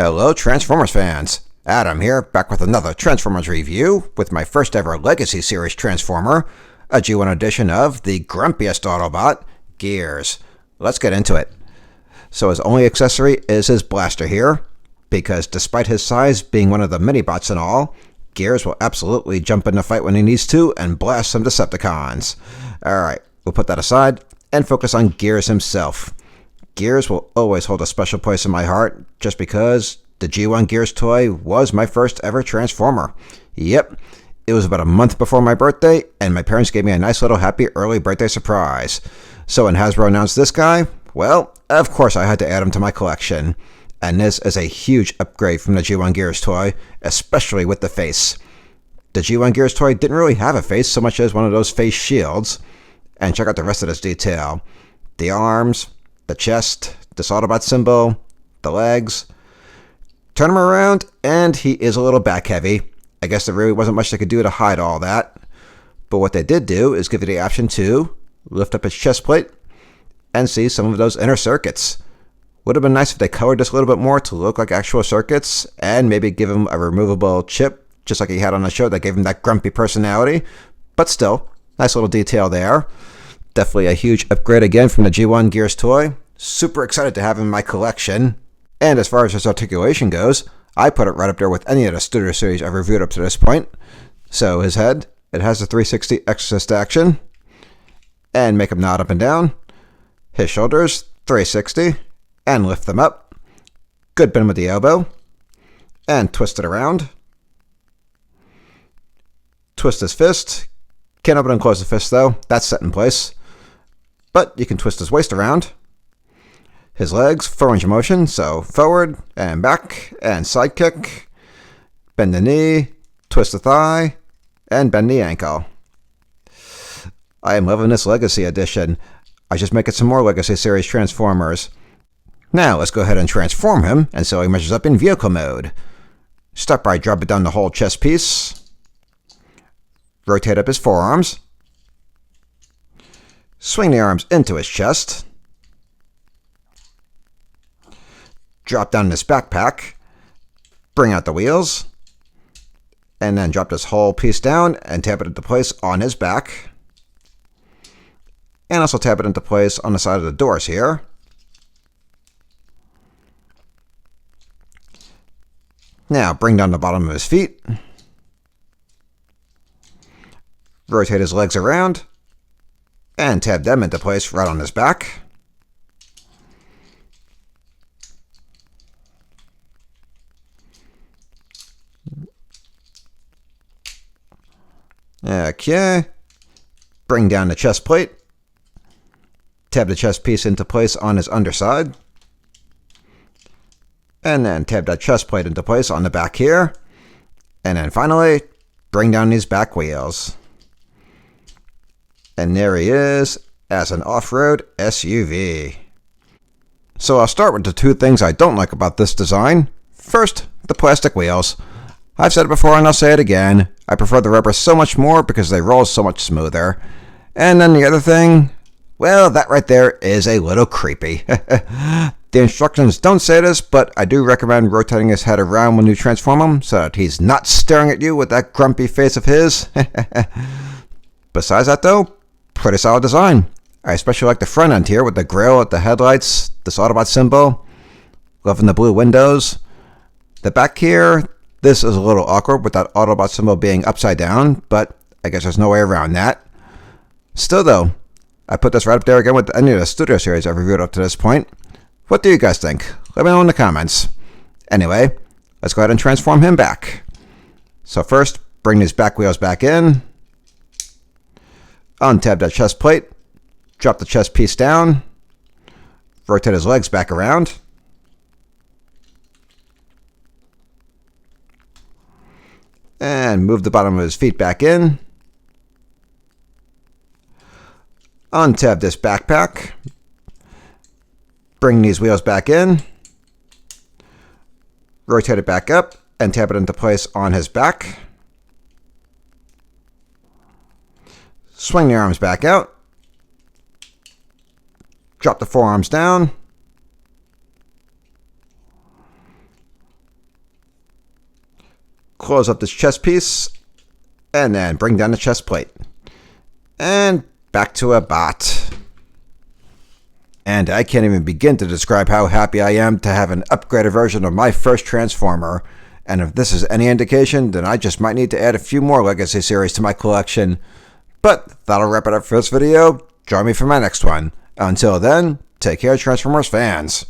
Hello Transformers fans! Adam here, back with another Transformers review with my first ever Legacy Series Transformer, a G1 edition of the grumpiest Autobot, Gears. Let's get into it. So his only accessory is his blaster here, because despite his size being one of the mini-bots and all, Gears will absolutely jump in the fight when he needs to and blast some Decepticons. Alright, we'll put that aside and focus on Gears himself. Gears will always hold a special place in my heart just because the G1 Gears toy was my first ever Transformer. Yep, it was about a month before my birthday and my parents gave me a nice little happy early birthday surprise. So when Hasbro announced this guy, well, of course I had to add him to my collection. And this is a huge upgrade from the G1 Gears toy, especially with the face. The G1 Gears toy didn't really have a face so much as one of those face shields. And check out the rest of this detail. The arms, the chest, this Autobot symbol, the legs. Turn him around, and he is a little back heavy. I guess there really wasn't much they could do to hide all that. But what they did do is give you the option to lift up his chest plate and see some of those inner circuits. Would have been nice if they colored this a little bit more to look like actual circuits and maybe give him a removable chip, just like he had on the show that gave him that grumpy personality. But still, nice little detail there. Definitely a huge upgrade again from the G1 Gears toy. Super excited to have him in my collection. And as far as his articulation goes, I put it right up there with any of the Studio Series I've reviewed up to this point. So his head, it has the 360 Exorcist action. And make him nod up and down. His shoulders, 360. And lift them up. Good bend with the elbow. And twist it around. Twist his fist. Can't open and close the fist though. That's set in place. But you can twist his waist around. His legs, full range of motion, so forward and back and side kick. Bend the knee, twist the thigh, and bend the ankle. I am loving this Legacy edition. I just make it some more Legacy Series Transformers. Now let's go ahead and transform him and see how he measures up in vehicle mode. Start by dropping down the whole chest piece. Rotate up his forearms. Swing the arms into his chest. Drop down this backpack. Bring out the wheels. And then drop this whole piece down and tap it into place on his back. And also tap it into place on the side of the doors here. Now bring down the bottom of his feet. Rotate his legs around. And tab them into place right on his back. Okay. Bring down the chest plate. Tab the chest piece into place on his underside. And then tab that chest plate into place on the back here. And then finally, bring down these back wheels. And there he is as an off-road SUV. So I'll start with the two things I don't like about this design. First, the plastic wheels. I've said it before and I'll say it again. I prefer the rubber so much more because they roll so much smoother. And then the other thing, well, that right there is a little creepy. The instructions don't say this, but I do recommend rotating his head around when you transform him so that he's not staring at you with that grumpy face of his. Besides that though, pretty solid design. I especially like the front end here with the grill at the headlights, this Autobot symbol. Loving the blue windows. The back here, this is a little awkward with that Autobot symbol being upside down, but I guess there's no way around that. Still though, I put this right up there again with any of the Studio Series I've reviewed up to this point. What do you guys think? Let me know in the comments. Anyway, let's go ahead and transform him back. So first, bring these back wheels back in. Untab that chest plate. Drop the chest piece down. Rotate his legs back around. And move the bottom of his feet back in. Untab this backpack. Bring these wheels back in. Rotate it back up and tap it into place on his back. Swing the arms back out. Drop the forearms down. close up this chest piece, and then bring down the chest plate. And back to a bot. And I can't even begin to describe how happy I am to have an upgraded version of my first Transformer. And if this is any indication, then I just might need to add a few more Legacy series to my collection. But that'll wrap it up for this video. Join me for my next one. Until then, take care, Transformers fans.